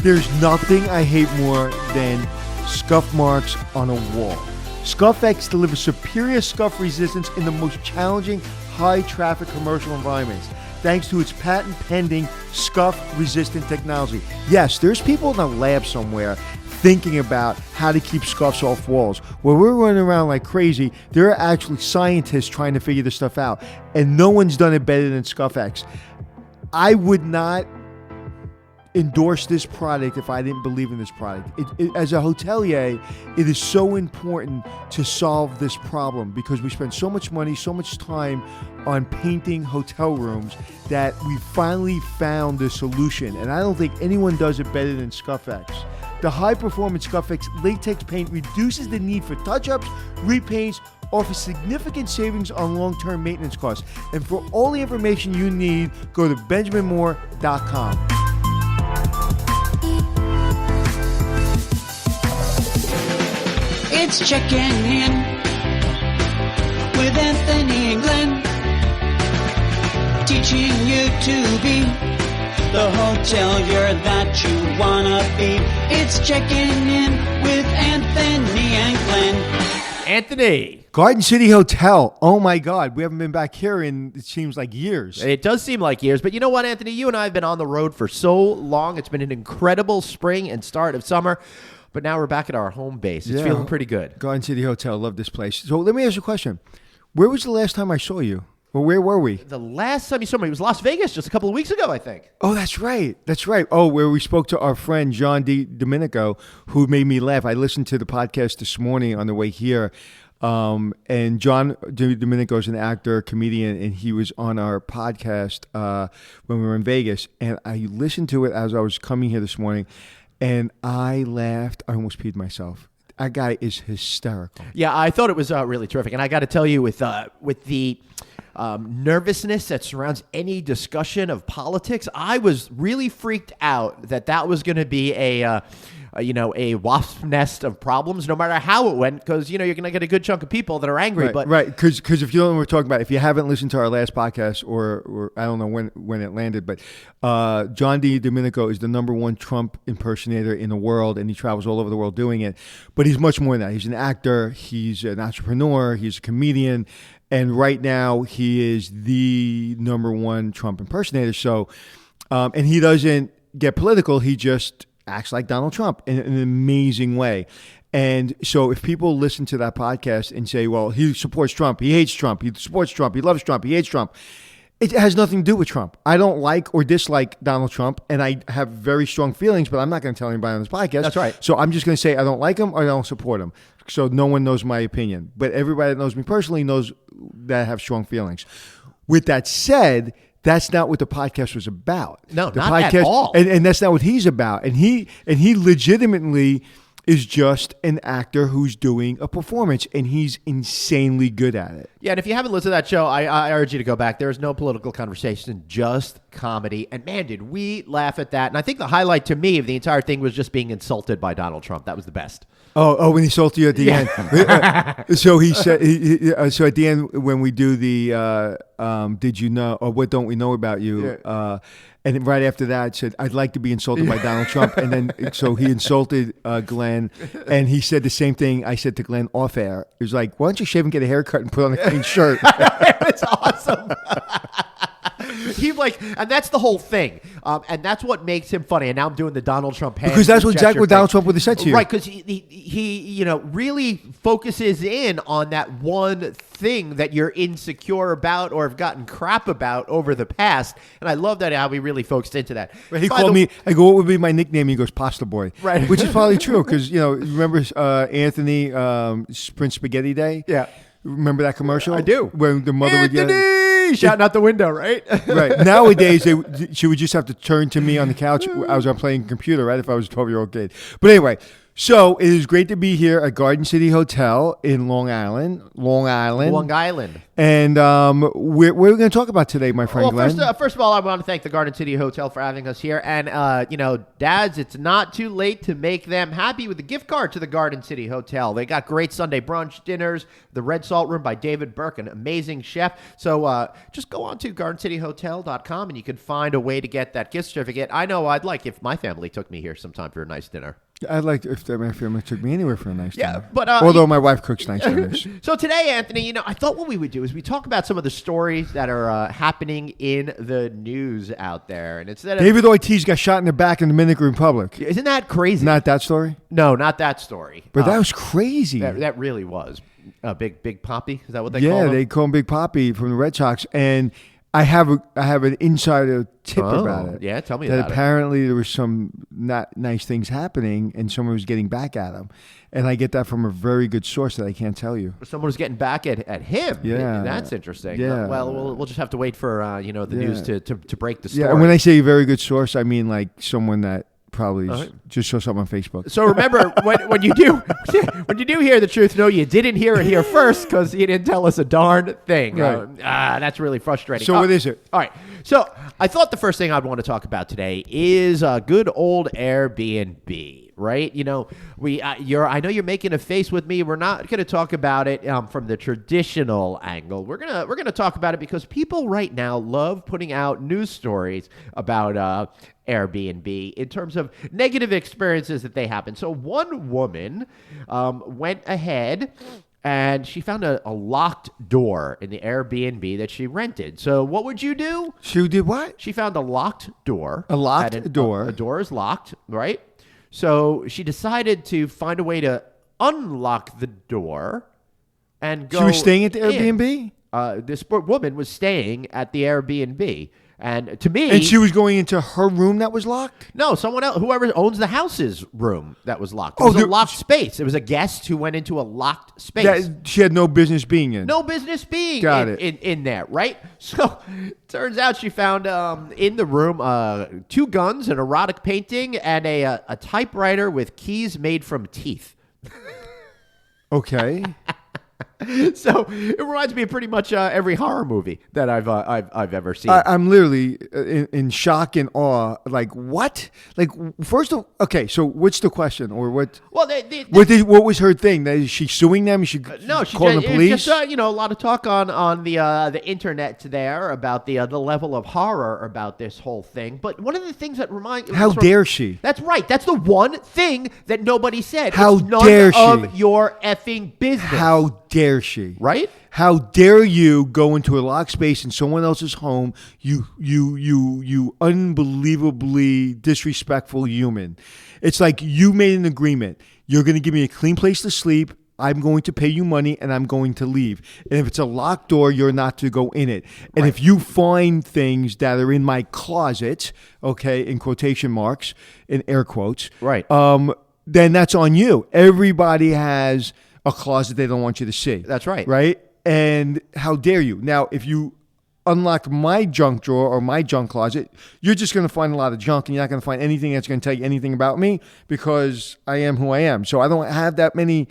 There's nothing I hate more than scuff marks on a wall. ScuffX delivers superior scuff resistance in the most challenging high-traffic commercial environments, thanks to its patent-pending scuff-resistant technology. Yes, there's people in a lab somewhere thinking about how to keep scuffs off walls. Where we're running around like crazy, there are actually scientists trying to figure this stuff out, and no one's done it better than ScuffX. I would not endorse this product if I didn't believe in this product. As a hotelier, it is so important to solve this problem because we spend so much money, so much time on painting hotel rooms that we finally found the solution. And I don't think anyone does it better than ScuffX. The high-performance ScuffX latex paint reduces the need for touch-ups, repaints, offers significant savings on long-term maintenance costs. And for all the information you need, go to benjaminmoore.com. It's checking in with Anthony and Glenn, teaching you to be the hotelier that you wanna be. It's checking in with Anthony and Glenn. Anthony. Garden City Hotel. Oh my God. We haven't been back here in, it seems like years. It does seem like years, but you know what, Anthony? You and I have been on the road for so long. It's been an incredible spring and start of summer. But now we're back at our home base. It's feeling pretty good. Garden City Hotel. Love this place. So let me ask you a question. Where was the last time I saw you? Or where were we? The last time you saw me was Las Vegas just a couple of weeks ago, I think. Oh, that's right. That's right. Oh, where we spoke to our friend John Domenico, who made me laugh. I listened to the podcast this morning on the way here. And John Domenico is an actor, comedian, and he was on our podcast when we were in Vegas. And I listened to it as I was coming here this morning. And I laughed. I almost peed myself. That guy is hysterical. Yeah, I thought it was really terrific. And I got to tell you, with the nervousness that surrounds any discussion of politics, I was really freaked out that was going to be a wasp nest of problems, no matter how it went, because, you're going to get a good chunk of people that are angry. Right, because if you don't know what we're talking about, if you haven't listened to our last podcast, or I don't know when it landed, but John Domenico is the #1 Trump impersonator in the world, and he travels all over the world doing it. But he's much more than that. He's an actor, he's an entrepreneur, he's a comedian, and right now he is the #1 Trump impersonator. So, and he doesn't get political, he just acts like Donald Trump in an amazing way. And so if people listen to that podcast and say, well, he supports Trump, he hates Trump, he supports Trump, he loves Trump, he hates Trump, it has nothing to do with Trump. I don't like or dislike Donald Trump, and I have very strong feelings, but I'm not going to tell anybody on this podcast. That's right. So I'm just going to say I don't like him or I don't support him. So no one knows my opinion. But everybody that knows me personally knows that I have strong feelings. With that said, that's not what the podcast was about. No, the not podcast, at all. And that's not what he's about. And he legitimately is just an actor who's doing a performance, and he's insanely good at it. Yeah, and if you haven't listened to that show, I urge you to go back. There's no political conversation, just comedy. And man, did we laugh at that. And I think the highlight to me of the entire thing was just being insulted by Donald Trump. That was the best. Oh, when he insulted you at the end. So he said, so at the end, when we do the, did you know, or what don't we know about you? Yeah. And then right after that, said, I'd like to be insulted by Donald Trump. And then, so he insulted Glenn, and he said the same thing I said to Glenn off air. He was like, why don't you shave and get a haircut and put on a clean shirt? It's awesome. And that's the whole thing. And that's what makes him funny. And now I'm doing the Donald Trump hand. Because that's exactly what Donald Trump would have said to you. Right, because he really focuses in on that one thing that you're insecure about or have gotten crap about over the past. And I love that how he really focused into that. Right, he called me, I go, what would be my nickname? He goes, Pasta Boy. Right. Which is probably true because, remember Anthony, Prince Spaghetti Day? Yeah. Remember that commercial? I do. When the mother would yell. Shouting out the window, right? Right. Nowadays, she would just have to turn to me on the couch. I was playing computer, right? If I was a 12-year-old kid. But anyway, So it is great to be here at Garden City Hotel in Long Island. Long Island. And what are we going to talk about today, my friend Glenn? First of all, I want to thank the Garden City Hotel for having us here. And, dads, it's not too late to make them happy with a gift card to the Garden City Hotel. They got great Sunday brunch dinners, the Red Salt Room by David Burke, an amazing chef. So just go on to gardencityhotel.com and you can find a way to get that gift certificate. I know I'd like if my family took me here sometime for a nice dinner. I'd like if my family took me anywhere for a nice dinner. But although my wife cooks nice dinners. So today, Anthony, I thought what we would do is we talk about some of the stories that are happening in the news out there, and instead of David Ortiz got shot in the back in the Dominican Republic. isn't that crazy? Not that story, No, not that story. but that was crazy. that really was Big Poppy. Is that what they Yeah, call him? they call him Big Poppy from the Red Sox, and I have an insider tip about it. Yeah, tell me that about it. apparently there was some not nice things happening, and someone was getting back at him, and I get that from a very good source that I can't tell you. Someone was getting back at him. Yeah. That's interesting. Yeah. Well, we'll just have to wait for the news to break the story. Yeah, and when I say a very good source, I mean like someone that probably just saw something on Facebook. So remember, when you do hear the truth, no, you didn't hear it here first because you didn't tell us a darn thing. Right. That's really frustrating. So what is it? All right. So I thought the first thing I'd want to talk about today is good old Airbnb. Right, I know you're making a face with me. We're not going to talk about it from the traditional angle. We're gonna talk about it because people right now love putting out news stories about Airbnb in terms of negative experiences that they happen. So one woman went ahead and she found a locked door in the Airbnb that she rented. So what would you do? She did what? She found a locked door. A locked door. A door is locked, right? So she decided to find a way to unlock the door and go. She was staying at the in. Airbnb? This woman was staying at the Airbnb. And to me... And she was going into her room that was locked? No, someone else, whoever owns the house's room that was locked. It was a locked space. It was a guest who went into a locked space. That she had no business being in. No business being in there, right? So turns out she found in the room 2 guns, an erotic painting, and a typewriter with keys made from teeth. Okay. So it reminds me of pretty much every horror movie that I've ever seen. I'm literally in shock and awe. Like what? Like first of okay. So what's the question or what? Well, what was her thing? Is she suing them? Is she no, calling the police? Just, a lot of talk on the internet there about the level of horror about this whole thing. But one of the things that how dare she? That's right. That's the one thing that nobody said. How it's none dare she? of your effing business. How dare she? Right? How dare you go into a locked space in someone else's home? You unbelievably disrespectful human. It's like you made an agreement. You're going to give me a clean place to sleep. I'm going to pay you money and I'm going to leave. And if it's a locked door, you're not to go in it. And Right. if you find things that are in my closet, okay, in quotation marks, in air quotes, Right. then that's on you. Everybody has a closet they don't want you to see. That's right. Right? And how dare you? Now, if you unlock my junk drawer or my junk closet, you're just going to find a lot of junk and you're not going to find anything that's going to tell you anything about me because I am who I am. So I don't have that many.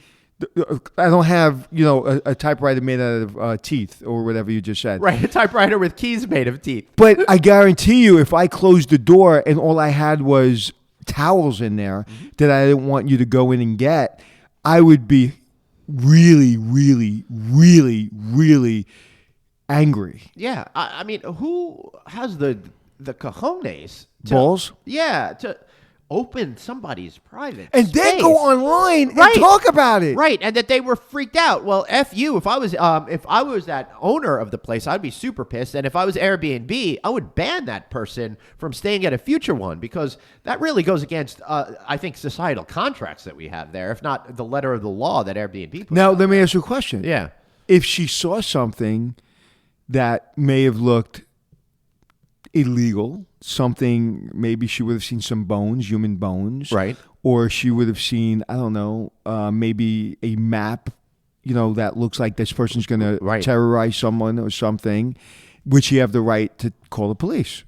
I don't have, a typewriter made out of teeth or whatever you just said. Right, a typewriter with keys made of teeth. But I guarantee you, if I closed the door and all I had was towels in there that I didn't want you to go in and get, I would be really, really, really, really angry. Yeah, I mean, who has the cojones? Balls? Yeah, to open somebody's private And then space. go online Right. and talk about it. Right, and that they were freaked out. Well, F you. If I was that owner of the place, I'd be super pissed. And if I was Airbnb, I would ban that person from staying at a future one because that really goes against, I think, societal contracts that we have there, if not the letter of the law that Airbnb puts Now, out. let me ask you a question. Yeah. If she saw something that may have looked illegal, something, maybe she would have seen some bones, human bones. Right. Or she would have seen, I don't know, maybe a map, that looks like this person's going to Right. terrorize someone or something. Would she have the right to call the police?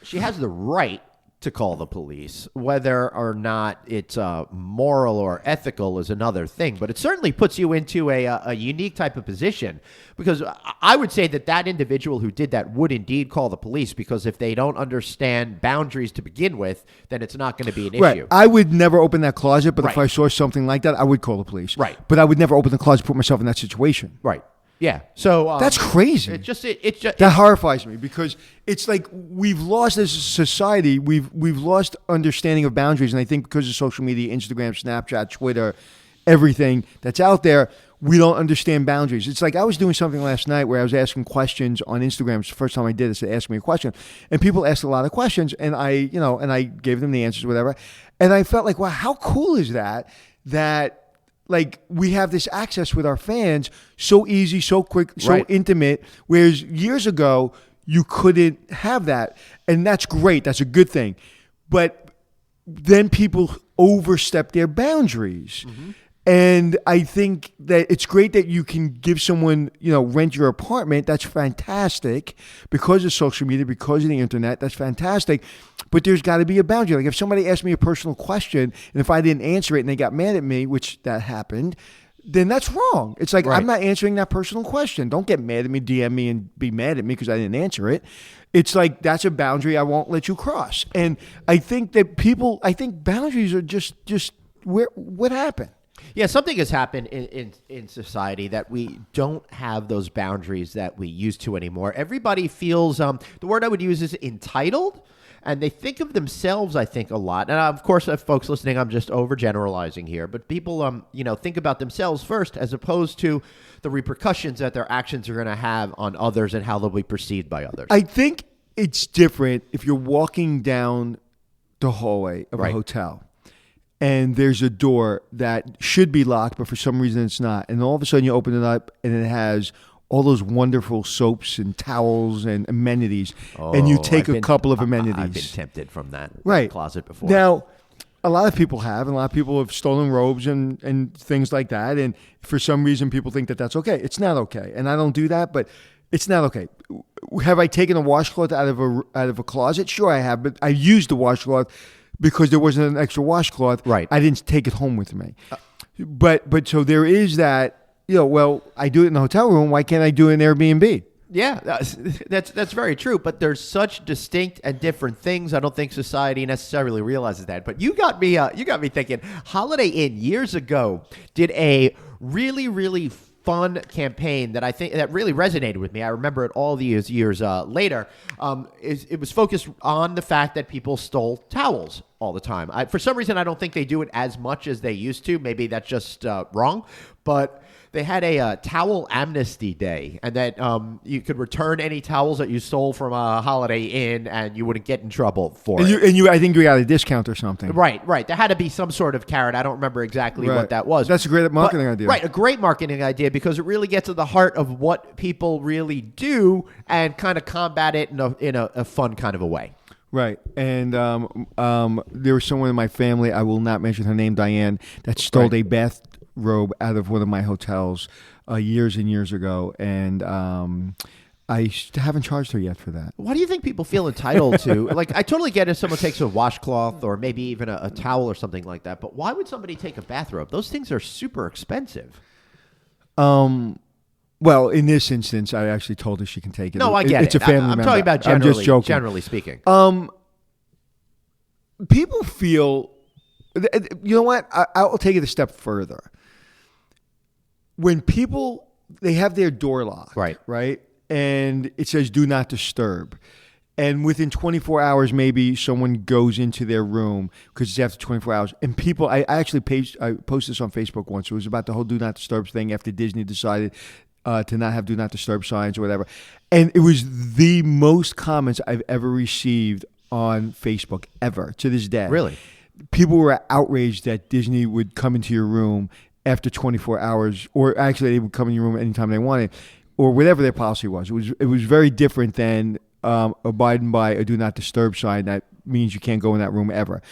She has the right to call the police. Whether or not it's moral or ethical is another thing, but it certainly puts you into a unique type of position, because I would say that individual who did that would indeed call the police, because if they don't understand boundaries to begin with, then it's not going to be an issue. I would never open that closet, but if Right. I saw something like that, I would call the police. Right. But I would never open the closet, put myself in that situation. Right. Yeah. So That's crazy. It's just That horrifies me, because it's like we've lost as a society. We've lost understanding of boundaries, and I think because of social media, Instagram, Snapchat, Twitter, everything that's out there, we don't understand boundaries. It's like I was doing something last night where I was asking questions on Instagram. It's the first time I did this. They asked me a question, and people asked a lot of questions, and I gave them the answers, whatever. And I felt like, wow, how cool is that? Like we have this access with our fans so easy, so quick, so Right. intimate, whereas years ago you couldn't have that. And that's great. That's a good thing. But then people overstep their boundaries. Mm-hmm. And I think that it's great that you can give someone, rent your apartment. That's fantastic because of social media, because of the internet. That's fantastic. But there's got to be a boundary. Like if somebody asked me a personal question and if I didn't answer it and they got mad at me, which that happened, then that's wrong. It's like, Right. I'm not answering that personal question. Don't get mad at me, DM me and be mad at me because I didn't answer it. It's like, that's a boundary I won't let you cross. And I think that boundaries are just what happened? Yeah, something has happened in society that we don't have those boundaries that we used to anymore. Everybody feels, the word I would use is entitled, and they think of themselves, I think, a lot. And of course, folks listening, I'm just overgeneralizing here, but people, think about themselves first as opposed to the repercussions that their actions are going to have on others and how they'll be perceived by others. I think it's different if you're walking down the hallway of a Right. hotel and there's a door that should be locked, but for some reason it's not. And all of a sudden you open it up and it has all those wonderful soaps and towels and amenities. And you take a couple of amenities. I've been tempted from that Right. closet before. Now, a lot of people have, and a lot of people have stolen robes and things like that. And for some reason, people think that that's okay. It's not okay. And I don't do that, but it's not okay. Have I taken a washcloth out of a closet? Sure, I have. But I used the washcloth because there wasn't an extra washcloth. Right. I didn't take it home with me. But so there is that. Well, I do it in the hotel room. Why can't I do it in Airbnb? Yeah, that's very true. But there's such distinct and different things. I don't think society necessarily realizes that. But you got me thinking. Holiday Inn years ago did a really, really fun campaign that I think that really resonated with me. I remember it all these years later. It was focused on the fact that people stole towels all the time. For some reason, I don't think they do it as much as they used to. Maybe that's just wrong, but they had a towel amnesty day, and that you could return any towels that you stole from a Holiday Inn, and you wouldn't get in trouble for it. I think you got a discount or something. Right. There had to be some sort of carrot. I don't remember exactly Right. what that was. That's a great marketing idea. Right, a great marketing idea because it really gets to the heart of what people really do and kind of combat it in a fun kind of a way. Right. And there was someone in my family, I will not mention her name, Diane, that stole a bathrobe out of one of my hotels years and years ago. And I haven't charged her yet for that. Why do you think people feel entitled to? Like, I totally get if someone takes a washcloth or maybe even a towel or something like that, but why would somebody take a bathrobe? Those things are super expensive. Well, in this instance, I actually told her she can take it. No, I get it's it. a family I'm member. talking about I'm just joking. generally speaking. People feel, you know what? I'll take it a step further. When people, they have their door locked, right? And it says do not disturb. And within 24 hours, maybe someone goes into their room because it's after 24 hours. And people, I posted this on Facebook once. It was about the whole do not disturb thing after Disney decided to not have do not disturb signs or whatever. And it was the most comments I've ever received on Facebook ever to this day. Really? People were outraged that Disney would come into your room after 24 hours, or actually they would come in your room anytime they wanted, or whatever their policy was. It was very different than abiding by a do not disturb sign that means you can't go in that room ever.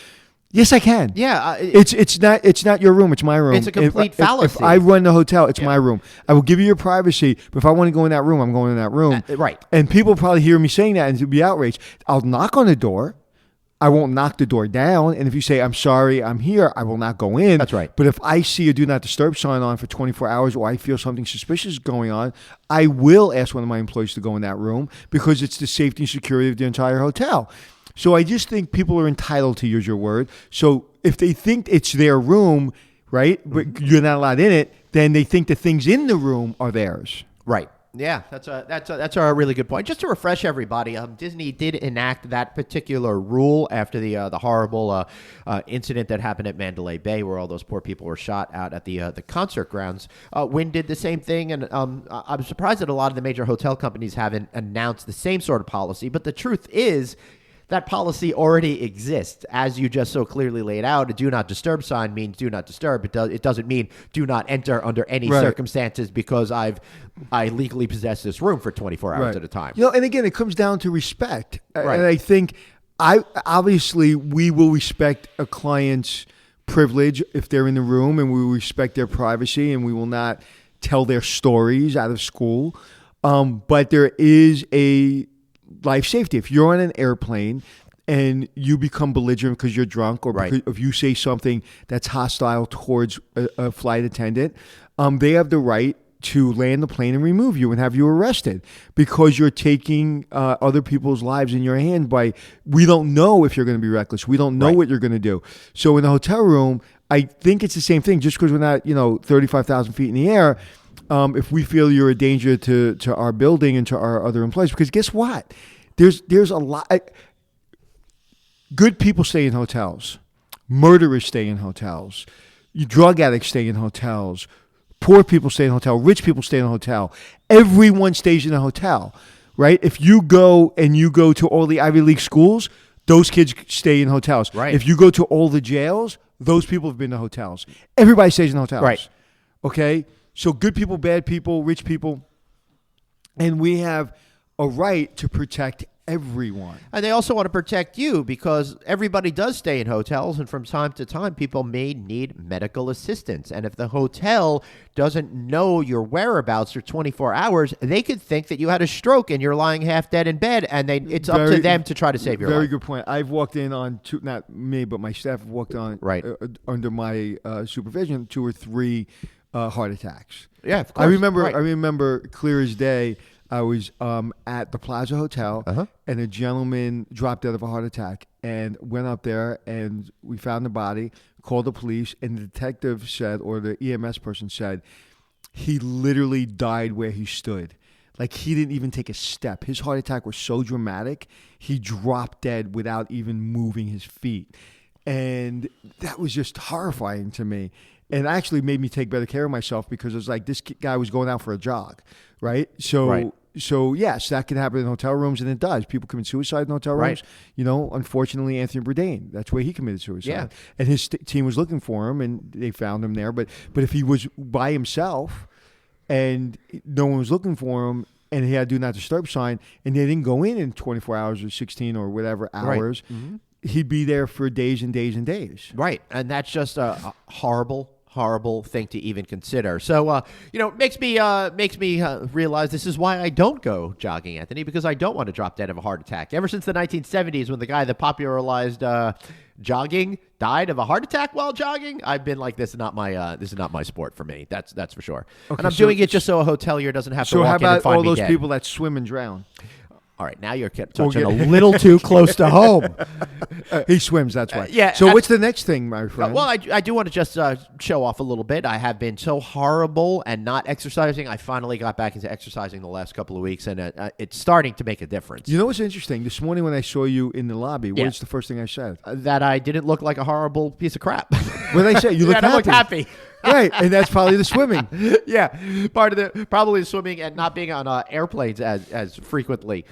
Yes, I can. Yeah, it's not your room. It's my room. It's a complete fallacy. If I run the hotel, it's my room. I will give you your privacy, but if I want to go in that room, I'm going in that room. Right. And people probably hear me saying that and be outraged. I'll knock on the door. I won't knock the door down. And if you say, I'm sorry, I'm here, I will not go in. That's right. But if I see a do not disturb sign on for 24 hours or I feel something suspicious going on, I will ask one of my employees to go in that room because it's the safety and security of the entire hotel. So I just think people are entitled to use your word. So if they think it's their room, right, but you're not allowed in it, then they think the things in the room are theirs. Right. Yeah, that's a really good point. Just to refresh everybody, Disney did enact that particular rule after the horrible incident that happened at Mandalay Bay, where all those poor people were shot out at the concert grounds. Wynn did the same thing, and I'm surprised that a lot of the major hotel companies haven't announced the same sort of policy. But the truth is, that policy already exists. As you just so clearly laid out, a do not disturb sign means do not disturb. It doesn't mean do not enter under any circumstances because I legally possess this room for 24 hours at a time. And again, it comes down to respect. Right. And I think obviously we will respect a client's privilege if they're in the room, and we will respect their privacy, and we will not tell their stories out of school. But there is a life safety. If you're on an airplane and you become belligerent because you're drunk, or because if you say something that's hostile towards a flight attendant, they have the right to land the plane and remove you and have you arrested because you're taking other people's lives in your hand we don't know if you're going to be reckless. We don't know what you're going to do. So in the hotel room, I think it's the same thing. Just because we're not, 35,000 feet in the air, if we feel you're a danger to our building and to our other employees, because guess what? There's a lot. Good people stay in hotels. Murderers stay in hotels. Drug addicts stay in hotels. Poor people stay in a hotel. Rich people stay in a hotel. Everyone stays in a hotel, right? If you go to all the Ivy League schools, those kids stay in hotels. Right. If you go to all the jails, those people have been to hotels. Everybody stays in hotels. Right. Okay? So good people, bad people, rich people, and we have a right to protect everyone. And they also want to protect you because everybody does stay in hotels, and from time to time, people may need medical assistance. And if the hotel doesn't know your whereabouts for 24 hours, they could think that you had a stroke and you're lying half dead in bed, and it's up to them to try to save your life. Very good point. I've walked in on not me, but my staff have walked on under my supervision 2 or 3 heart attacks. Yeah, of course. I remember clear as day. I was at the Plaza Hotel, and a gentleman dropped out of a heart attack, and went up there, and we found the body, called the police, and the detective said, or the EMS person said, he literally died where he stood. Like, he didn't even take a step. His heart attack was so dramatic, he dropped dead without even moving his feet. And that was just horrifying to me. And actually made me take better care of myself because it was like this guy was going out for a jog, right? So yes, that can happen in hotel rooms, and it does. People commit suicide in hotel rooms. Right. Unfortunately, Anthony Bourdain, that's where he committed suicide. Yeah. And his team was looking for him, and they found him there. But if he was by himself and no one was looking for him, and he had a do not disturb sign, and they didn't go in 24 hours or 16 or whatever hours, he'd be there for days and days and days. Right. And that's just a horrible thing to even consider. So, makes me realize this is why I don't go jogging, Anthony, because I don't want to drop dead of a heart attack. Ever since the 1970s, when the guy that popularized jogging died of a heart attack while jogging, I've been like, this is not my sport for me. That's for sure. Okay, and I'm doing it just so a hotelier doesn't have to walk in and find me dead. So how about all those people that swim and drown? All right, now you're touching a little too close to home. He swims, that's why. Yeah. So what's the next thing, my friend? Well, I do want to just show off a little bit. I have been so horrible and not exercising. I finally got back into exercising the last couple of weeks, and it's starting to make a difference. You know what's interesting? This morning when I saw you in the lobby, what is the first thing I said? That I didn't look like a horrible piece of crap. What did I say? You look happy. I looked happy. Right, and that's probably the swimming. Yeah, probably the swimming and not being on airplanes as frequently.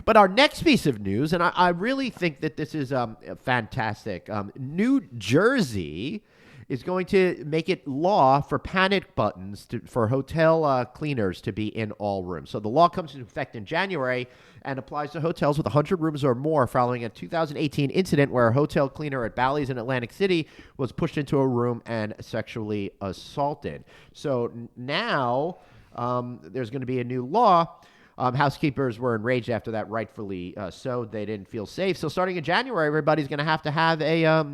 But our next piece of news, and I really think that this is fantastic. New Jersey is going to make it law for panic buttons for hotel cleaners to be in all rooms. So the law comes into effect in January and applies to hotels with 100 rooms or more following a 2018 incident where a hotel cleaner at Bally's in Atlantic City was pushed into a room and sexually assaulted. So now there's going to be a new law. Housekeepers were enraged after that, rightfully so. They didn't feel safe. So starting in January, everybody's going to have a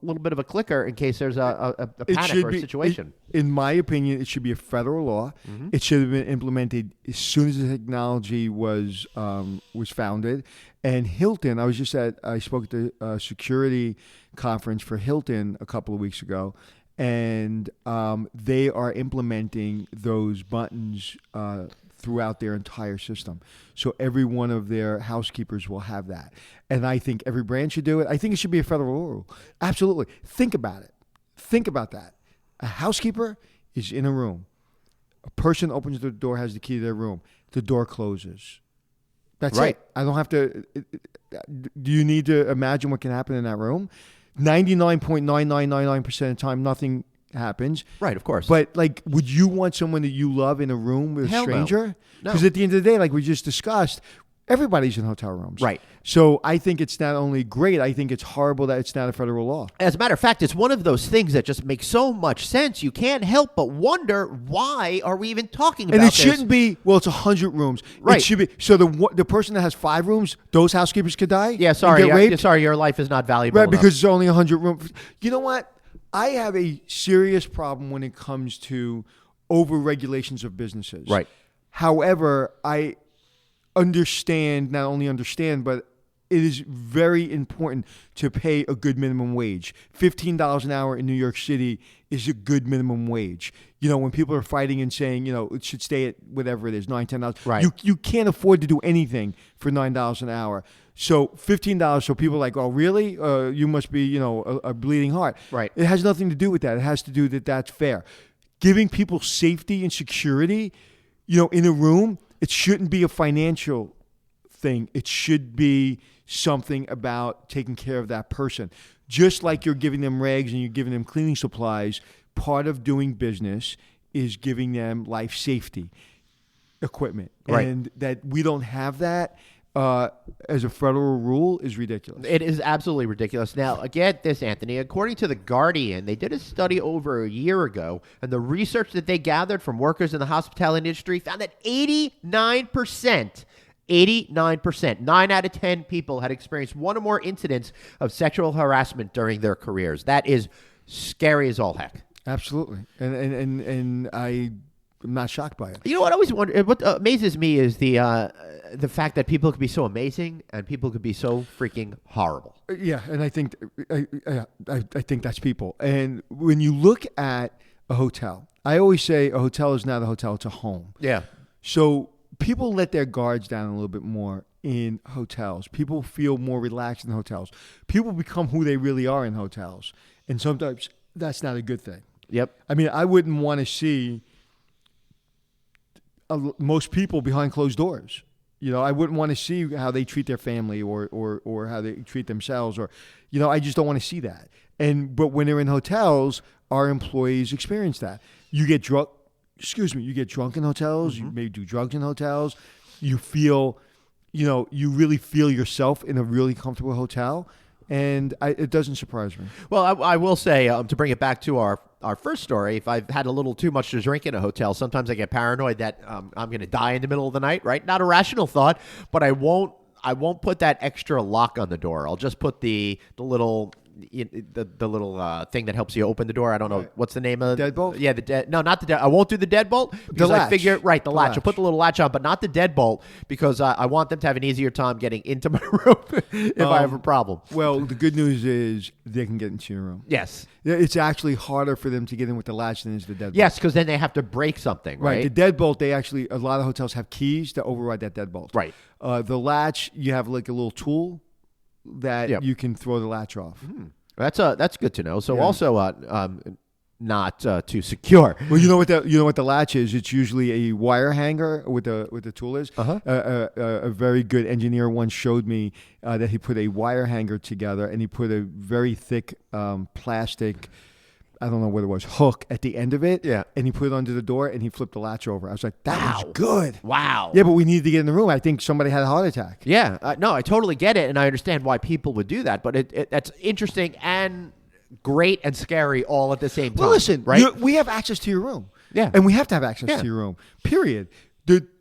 little bit of a clicker in case there's a panic or a situation. In my opinion, it should be a federal law. It should have been implemented as soon as the technology was founded. And Hilton, I spoke at the security conference for Hilton a couple of weeks ago, and they are implementing those buttons throughout their entire system. So every one of their housekeepers will have that. And I think every brand should do it. I think it should be a federal rule. Absolutely. Think about it. Think about that. A housekeeper is in a room. A person opens the door, has the key to their room. The door closes. That's right. it. I don't have to. Do you need to imagine what can happen in that room? 99.9999% of the time, nothing happens. Right, of course. But would you want someone that you love in a room with a stranger? No. Because at the end of the day, like we just discussed, everybody's in hotel rooms. Right. So I think it's not only great, I think it's horrible that it's not a federal law. As a matter of fact, it's one of those things that just makes so much sense. You can't help but wonder, why are we even talking about this? And it shouldn't be, it's 100 rooms. Right. It should be, so the person that has 5 rooms, those housekeepers could die? Yeah, and sorry. get raped? Sorry, your life is not valuable Right, enough. because it's only 100 rooms. You know what? I have a serious problem when it comes to over-regulations of businesses. Right. However, I not only understand, but it is very important to pay a good minimum wage. $15 an hour in New York City is a good minimum wage. When people are fighting and saying, it should stay at whatever it is, $9, $10. Right. You can't afford to do anything for $9 an hour. So $15, so people are like, oh, really? You must be, a bleeding heart. Right. It has nothing to do with that. It has to do that that's fair. Giving people safety and security, in a room, it shouldn't be a financial thing. It should be something about taking care of that person. Just like you're giving them rags and you're giving them cleaning supplies, part of doing business is giving them life safety equipment. Right. And that we don't have that as a federal rule is ridiculous. It is absolutely ridiculous. Now, get this, Anthony. According to The Guardian, they did a study over a year ago, and the research that they gathered from workers in the hospitality industry found that 89%, 9 out of 10 people had experienced one or more incidents of sexual harassment during their careers. That is scary as all heck. Absolutely. And I'm not shocked by it. You know what? I always wonder. What amazes me is the fact that people could be so amazing and people could be so freaking horrible. Yeah, and I think that's people. And when you look at a hotel, I always say a hotel is not a hotel; it's a home. Yeah. So people let their guards down a little bit more in hotels. People feel more relaxed in hotels. People become who they really are in hotels, and sometimes that's not a good thing. Yep. I mean, I wouldn't want to see most people behind closed doors. I wouldn't want to see how they treat their family or how they treat themselves, or, I just don't want to see that. But when they're in hotels, our employees experience that. You get drunk. You get drunk in hotels. Mm-hmm. You maybe do drugs in hotels. You feel, you really feel yourself in a really comfortable hotel. And it doesn't surprise me. Well, I will say, to bring it back to our first story, if I've had a little too much to drink in a hotel, sometimes I get paranoid that I'm going to die in the middle of the night, right? Not a rational thought, but I won't put that extra lock on the door. I'll just put the little thing that helps you open the door. I don't know what's the name of deadbolt. Yeah, no, not the I won't do the deadbolt because I figure the latch. I'll put the little latch on, but not the deadbolt because I want them to have an easier time getting into my room if I have a problem. Well, the good news is they can get into your room. Yes, it's actually harder for them to get in with the latch than is the deadbolt. Yes, because then they have to break something. Right. The deadbolt, a lot of hotels have keys to override that deadbolt. Right. The latch, you have like a little tool that you can throw the latch off. That's good to know. So also not too secure. Well, you know what the latch is? It's usually a wire hanger with the tool is. A very good engineer once showed me that he put a wire hanger together and he put a very thick plastic, I don't know what it was, hook at the end of it. Yeah. And he put it under the door and he flipped the latch over. I was like, that was good. Wow. Yeah, but we needed to get in the room. I think somebody had a heart attack. Yeah. No, I totally get it. And I understand why people would do that. But that's interesting and great and scary all at the same time. Well, listen, right? we have access to your room. Yeah. And we have to have access to your room, period.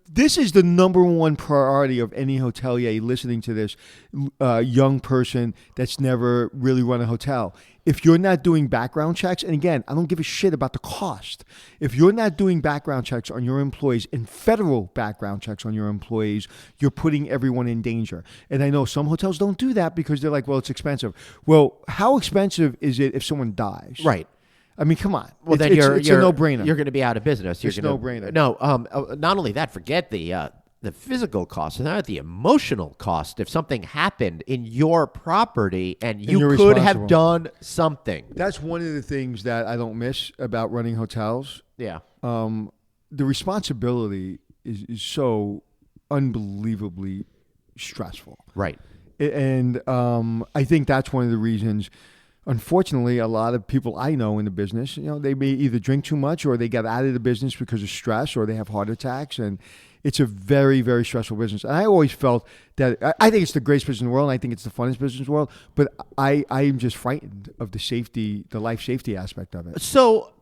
this is the number one priority of any hotelier listening to this young person that's never really run a hotel. If you're not doing background checks, and again, I don't give a shit about the cost. If you're not doing background checks on your employees and federal background checks on your employees, you're putting everyone in danger. And I know some hotels don't do that because they're like, well, it's expensive. Well, how expensive is it if someone dies? Right. I mean, come on. Well, then it's you're a no-brainer. You're going to be out of business. It's no-brainer. No, not only that, forget the physical cost, and not the emotional cost. If something happened in your property and you could have done something. That's one of the things that I don't miss about running hotels. Yeah. The responsibility is so unbelievably stressful. Right. And I think that's one of the reasons. Unfortunately, a lot of people I know in the business, they may either drink too much or they get out of the business because of stress or they have heart attacks. And it's a very, very stressful business. And I always felt that I think it's the greatest business in the world. And I think it's the funnest business in the world. But I am just frightened of the life safety aspect of it. So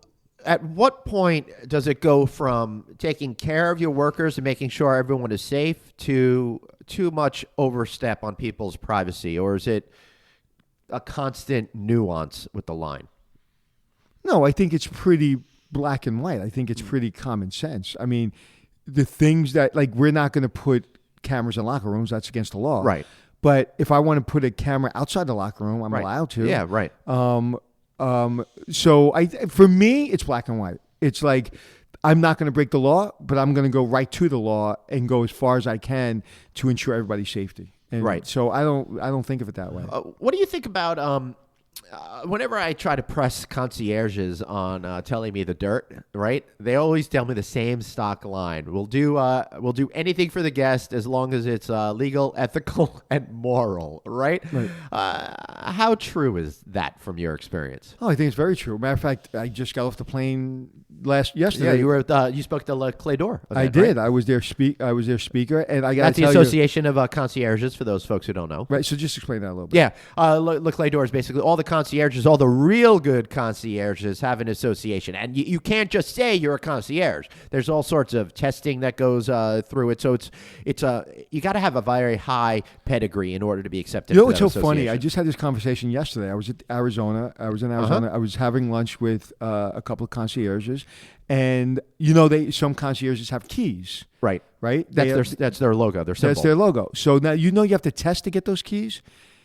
at what point does it go from taking care of your workers and making sure everyone is safe to too much overstep on people's privacy? Or is it a constant nuance with the line? No, I think it's pretty black and white. I think it's pretty common sense. I mean, the things that, like, we're not going to put cameras in locker rooms. That's against the law. Right. But if I want to put a camera outside the locker room, I'm allowed to. Yeah, right. So for me, it's black and white. It's like, I'm not going to break the law, but I'm going to go right to the law and go as far as I can to ensure everybody's safety. And right. So I don't think of it that way. What do you think about whenever I try to press concierges on telling me the dirt, right? They always tell me the same stock line. We'll do anything for the guest as long as it's legal, ethical, and moral, right? How true is that from your experience? Oh, I think it's very true. Matter of fact, I just got off the plane yesterday. Yeah, you were you spoke to Le Clé d'Or. I did. Right? I was their speaker, and I got That's the Association of Concierges for those folks who don't know. Right. So just explain that a little bit. Yeah, Le Clé d'Or is basically all the concierges, all the real good concierges have an association, and you can't just say you're a concierge. There's all sorts of testing that goes through it. So it's you got to have a very high pedigree in order to be accepted. You know what's so funny? I just had this conversation yesterday. I was in Arizona. I was having lunch with a couple of concierges, and some concierges have keys. Right. That's their logo. Their symbol. That's their logo. So now you have to test to get those keys.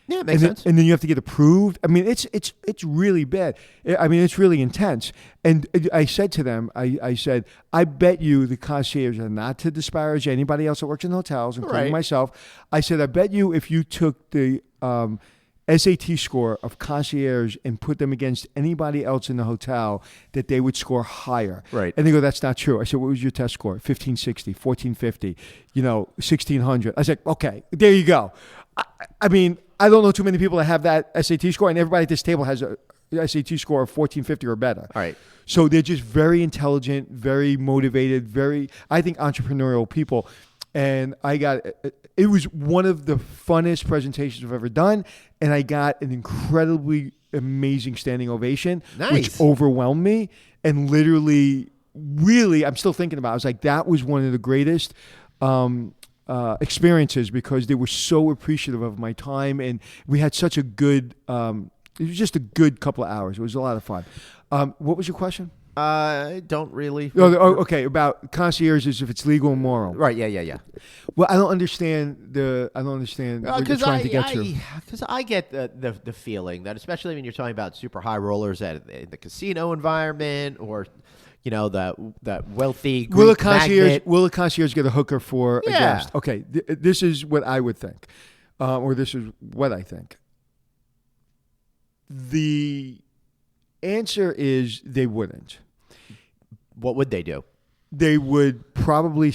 Yeah, it makes sense. And then you have to get approved. I mean, it's really bad. I mean, it's really intense. And I said to them, I said, I bet you the concierge, and not to disparage anybody else that works in hotels, including myself, I said, I bet you if you took the SAT score of concierge and put them against anybody else in the hotel, that they would score higher. Right. And they go, that's not true. I said, what was your test score? 1560, 1450, 1600. I said, okay, there you go. I mean, I don't know too many people that have that SAT score, and everybody at this table has a SAT score of 1450 or better. All right. So they're just very intelligent, very motivated, I think, entrepreneurial people. And it was one of the funnest presentations I've ever done, and I got an incredibly amazing standing ovation, which overwhelmed me, and literally, really, I'm still thinking about it. I was like, that was one of the greatest experiences, because they were so appreciative of my time, and we had such a good it was just a good couple of hours. It was a lot of fun. What was your question? I don't really. Okay, about concierges, if it's legal and moral. Right. Yeah. Well, I don't understand what you're trying to get to. Because I get the feeling that, especially when you're talking about super high rollers at the casino environment, or that wealthy Greek will a concierge get a hooker for a guest? Okay, this is what I would think, or this is what I think. The answer is they wouldn't. What would they do? They would probably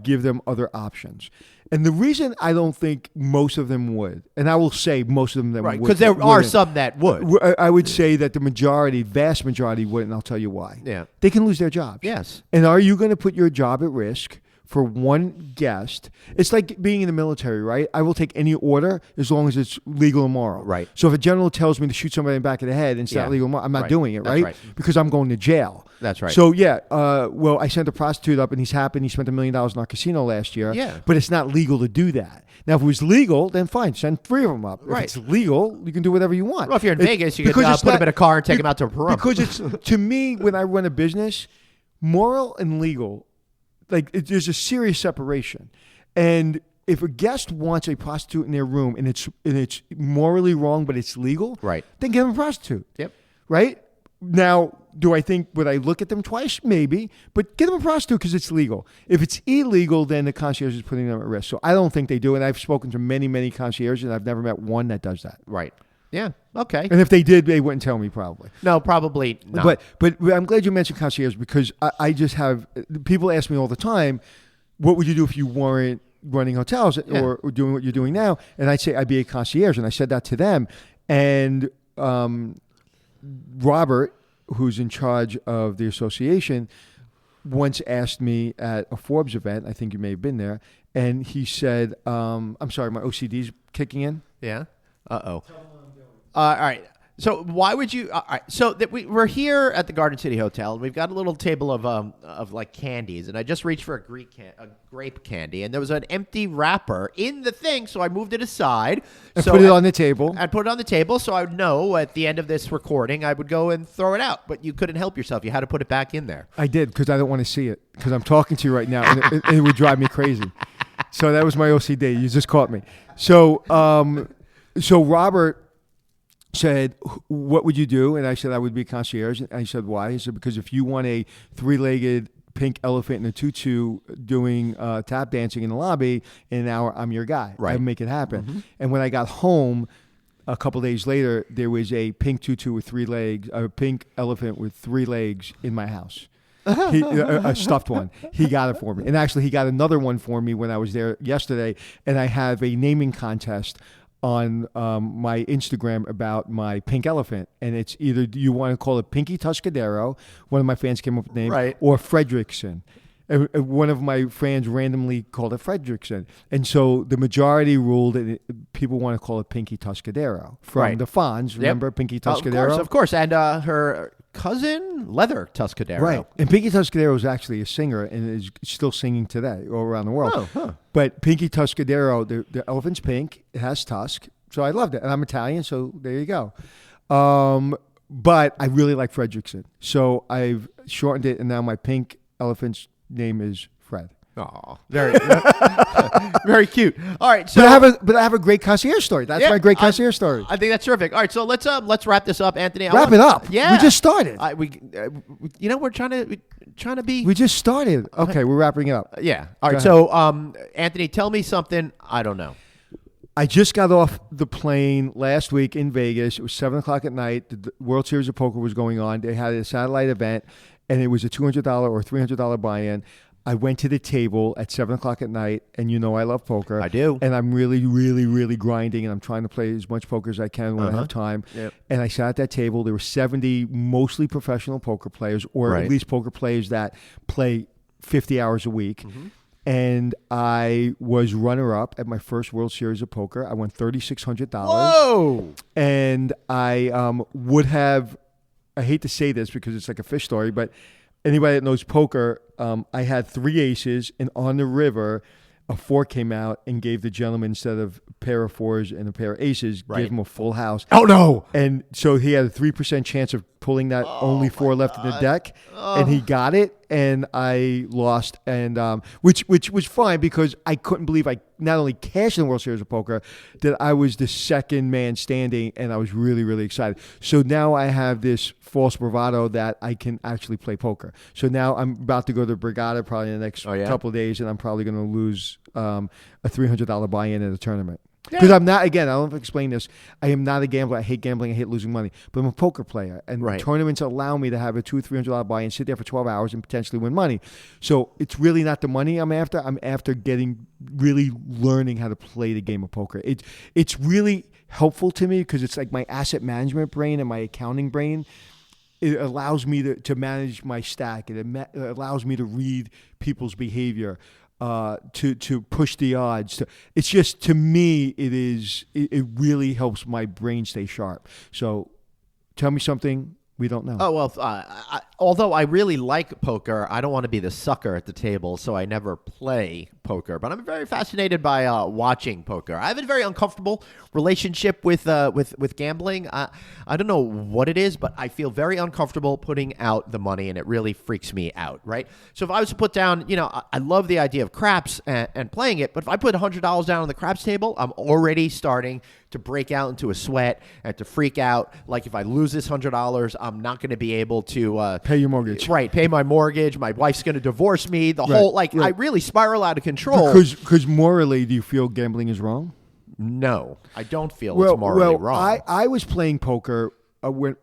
give them other options. And the reason I don't think most of them would, and I will say most of them would. Because there are some that would. I would say that the vast majority wouldn't, and I'll tell you why. Yeah. They can lose their jobs. Yes. And are you going to put your job at risk for one guest. It's like being in the military, right? I will take any order as long as it's legal and moral. Right. So if a general tells me to shoot somebody in the back of the head and it's Yeah. not legal and moral, I'm not Right. doing it, That's right? right. Because I'm going to jail. That's right. So yeah, well, I sent a prostitute up and he's happy. He spent $1 million in our casino last year. Yeah. But it's not legal to do that. Now, if it was legal, then fine, send 3 of them up. Right. If it's legal, you can do whatever you want. Well, if you're in Vegas, you could because it's put them not- in a car and take them out to a parole. Because it's, to me, when I run a business, moral and legal, there's a serious separation. And if a guest wants a prostitute in their room and it's morally wrong, but it's legal, Right. then give them a prostitute. Yep. Right? Now, would I look at them twice? Maybe. But give them a prostitute because it's legal. If it's illegal, then the concierge is putting them at risk. So I don't think they do. And I've spoken to many, many concierges, and I've never met one that does that. Right. Yeah. Okay. And if they did, they wouldn't tell me probably. No, probably not. But I'm glad you mentioned concierge because I just have people ask me all the time, what would you do if you weren't running hotels or doing what you're doing now? And I'd say I'd be a concierge. And I said that to them. And Robert, who's in charge of the association, once asked me at a Forbes event, I think you may have been there, and he said, I'm sorry, my OCD's kicking in. Yeah. Uh-oh. All right. So why would you? All right. So we're here at the Garden City Hotel, and we've got a little table of like candies, and I just reached for a grape candy, and there was an empty wrapper in the thing, so I moved it aside And put it on the table. I put it on the table, so I would know at the end of this recording I would go and throw it out. But you couldn't help yourself; you had to put it back in there. I did because I don't want to see it because I'm talking to you right now, and it would drive me crazy. So that was my OCD. You just caught me. So Robert said, what would you do? And I said, I would be a concierge. And I said, why? He said, because if you want a 3-legged pink elephant in a tutu doing tap dancing in the lobby in an hour, I'm your guy. Right. I make it happen. And when I got home a couple days later, there was a pink tutu with 3 legs, a pink elephant with 3 legs in my house. A stuffed one. He got it for me. And actually, he got another one for me when I was there yesterday. And I have a naming contest on my Instagram about my pink elephant, and it's either you want to call it Pinky Tuscadero, one of my fans came up with the name, right, or Fredrickson. And one of my fans randomly called it Fredrickson, and so the majority ruled that people want to call it Pinky Tuscadero from the Fonz. Remember Pinky Tuscadero? Of course, and her cousin Leather Tuscadero. Right, and Pinky Tuscadero is actually a singer and is still singing today all around the world. Oh, huh. But Pinky Tuscadero, the elephant's pink, it has tusk, so I loved it. And I'm Italian, so there you go. But I really like Fredrickson, so I've shortened it, and now my pink elephant's name is Fred. Oh, very, very cute. All right, so but I have a great concierge story. That's my great concierge story. I think that's terrific. All right, so let's wrap this up, Anthony. Wrap it up. Yeah, we just started. We're trying to be. We just started. Okay, we're wrapping it up. Yeah. All right. So, Anthony, tell me something I don't know. I just got off the plane last week in Vegas. It was 7:00 at night. The World Series of Poker was going on. They had a satellite event, and it was a $200 or $300 buy-in. I went to the table at 7:00 at night, and you know I love poker. I do. And I'm really, really, really grinding, and I'm trying to play as much poker as I can when I have time. Yep. And I sat at that table. There were 70 mostly professional poker players, or Right. at least poker players that play 50 hours a week. And I was runner-up at my first World Series of Poker. I won $3,600. Whoa! And I would have, I hate to say this because it's like a fish story, but anybody that knows poker, I had 3 aces, and on the river, a 4 came out and gave the gentleman, instead of a pair of 4s and a pair of aces, Right. gave him a full house. Oh no! And so he had a 3% chance of pulling that only 4 left in the deck, and he got it, and I lost, and which was fine because I couldn't believe I not only cashed in the World Series of Poker, that I was the second man standing, and I was really, really excited. So now I have this false bravado that I can actually play poker. So now I'm about to go to Brigada probably in the next couple of days, and I'm probably going to lose a $300 buy-in at a tournament. Because I'm not, again, I don't know if I explained this, I am not a gambler. I hate gambling. I hate losing money. But I'm a poker player. And tournaments allow me to have a $200 or $300 buy-in, sit there for 12 hours, and potentially win money. So it's really not the money I'm after. I'm after really learning how to play the game of poker. It's really helpful to me because it's like my asset management brain and my accounting brain. It allows me to manage my stack. It allows me to read people's behavior. to push the odds. It's just, to me, it really helps my brain stay sharp. So tell me something we don't know. Oh, well, although I really like poker, I don't want to be the sucker at the table, so I never play poker. But I'm very fascinated by watching poker. I have a very uncomfortable relationship with gambling. I don't know what it is, but I feel very uncomfortable putting out the money, and it really freaks me out, right? So if I was to put down, I love the idea of craps and playing it, but if I put $100 down on the craps table, I'm already starting to break out into a sweat and to freak out. Like, if I lose this $100, I'm not going to be able to pay your mortgage. Right, pay my mortgage. My wife's going to divorce me. I really spiral out of control. Because morally, do you feel gambling is wrong? No, I don't feel it's morally wrong. I was playing poker when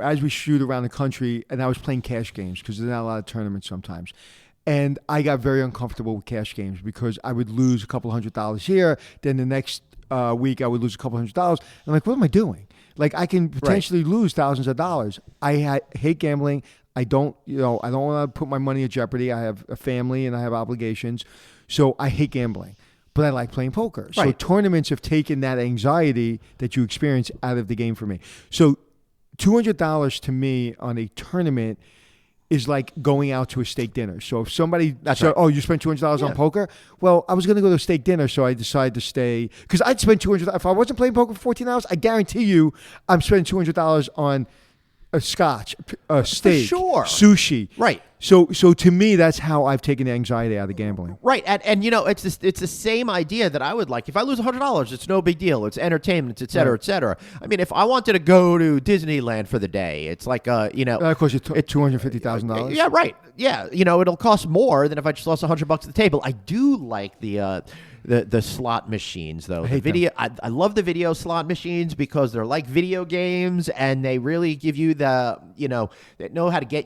as we shoot around the country, and I was playing cash games because there's not a lot of tournaments sometimes. And I got very uncomfortable with cash games because I would lose a couple $100 here, then the next week I would lose a couple $100. I'm like, what am I doing? Like, I can potentially lose thousands of dollars. I hate gambling. I don't want to put my money at jeopardy. I have a family and I have obligations, so I hate gambling. But I like playing poker. So tournaments have taken that anxiety that you experience out of the game for me. So $200 to me on a tournament is like going out to a steak dinner. So if somebody said, oh, you spent $200 on poker? Well, I was going to go to a steak dinner, so I decided to stay. Because I'd spend $200. If I wasn't playing poker for 14 hours, I guarantee you I'm spending $200 on a scotch, a steak, sushi. Right. So to me, that's how I've taken the anxiety out of gambling. Right. And it's the same idea that I would like. If I lose $100, it's no big deal. It's entertainment, et cetera, et cetera. I mean, if I wanted to go to Disneyland for the day, it's like, That costs you $250,000. Yeah, right. Yeah. It'll cost more than if I just lost $100 at the table. I do like the slot machines, though. I love the video slot machines because they're like video games, and they really give you they know how to get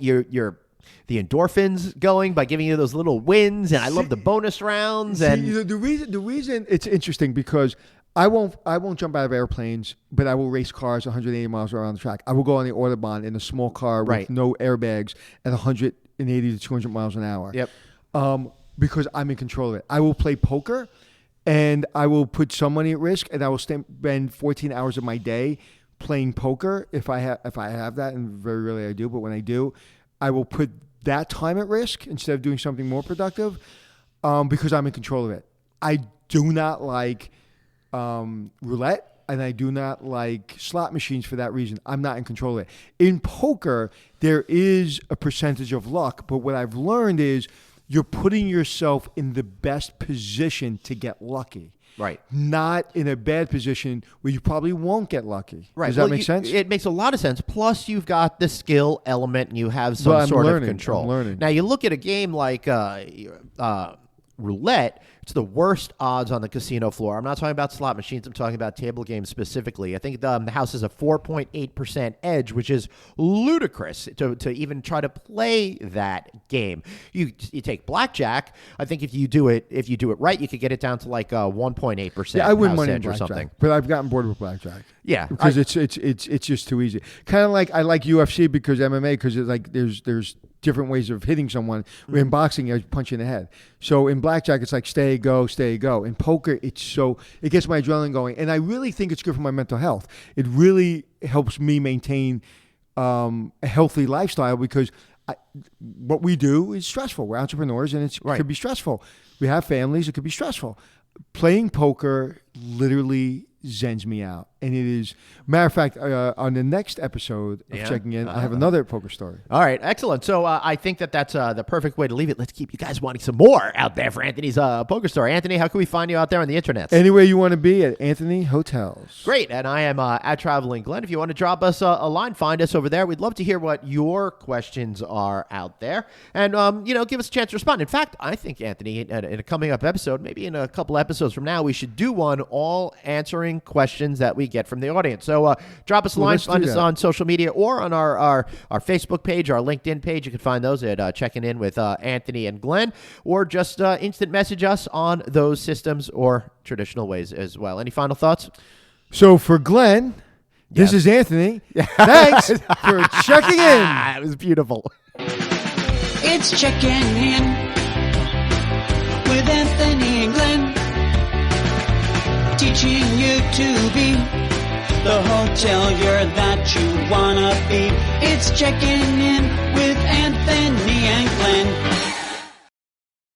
the endorphins going by giving you those little wins, and I love the bonus rounds. And the reason it's interesting because I won't jump out of airplanes, but I will race cars 180 miles around the track. I will go on the Autobahn in a small car with no airbags at 180 to 200 miles an hour. Yep. Because I'm in control of it. I will play poker, and I will put some money at risk, and I will spend 14 hours of my day playing poker if I have that, and very rarely I do. But when I do, I will put that time at risk instead of doing something more productive because I'm in control of it. I do not like roulette, and I do not like slot machines for that reason. I'm not in control of it. In poker, there is a percentage of luck, but what I've learned is you're putting yourself in the best position to get lucky. Right. Not in a bad position where you probably won't get lucky. Right. Does that make sense? It makes a lot of sense. Plus, you've got the skill element, and you have some sort of control. I'm learning. Now, you look at a game like roulette. It's the worst odds on the casino floor. I'm not talking about slot machines. I'm talking about table games specifically. I think the house has a 4.8% edge, which is ludicrous to even try to play that game. You take blackjack. I think if you do it right, you could get it down to like 1.8%. Yeah, I win money in blackjack, or something. But I've gotten bored with blackjack. Yeah, because it's just too easy. Kind of like I like UFC because MMA because it's like there's different ways of hitting someone. In boxing, I punch you in the head. So in blackjack, it's like stay, go. In poker, it gets my adrenaline going, and I really think it's good for my mental health. It really helps me maintain a healthy lifestyle because what we do is stressful. We're entrepreneurs, and it could be stressful. We have families; it could be stressful. Playing poker literally zens me out, and it is matter of fact on the next episode of Checking In I have another poker story. All right, excellent. So I think that's the perfect way to leave it. Let's keep you guys wanting some more out there for Anthony's poker story. Anthony, how can we find you out there on the internet? Anywhere you want to be at Anthony Hotels. Great, and I am at Traveling Glenn. If you want to drop us a line, find us over there. We'd love to hear what your questions are out there, and give us a chance to respond. In fact, I think Anthony, in a coming up episode, maybe in a couple episodes from now, we should do one all answering questions that we get from the audience. So drop us a line, find us on social media or on our Facebook page, our LinkedIn page. You can find those at Checking In with Anthony and Glenn, or just instant message us on those systems or traditional ways as well. Any final thoughts? So for Glenn, this is Anthony. Thanks for checking in. It was beautiful. It's Checking In. with Anthony and Glenn. Teaching you to be the hotelier that you wanna be. It's checking in with Anthony and Glenn.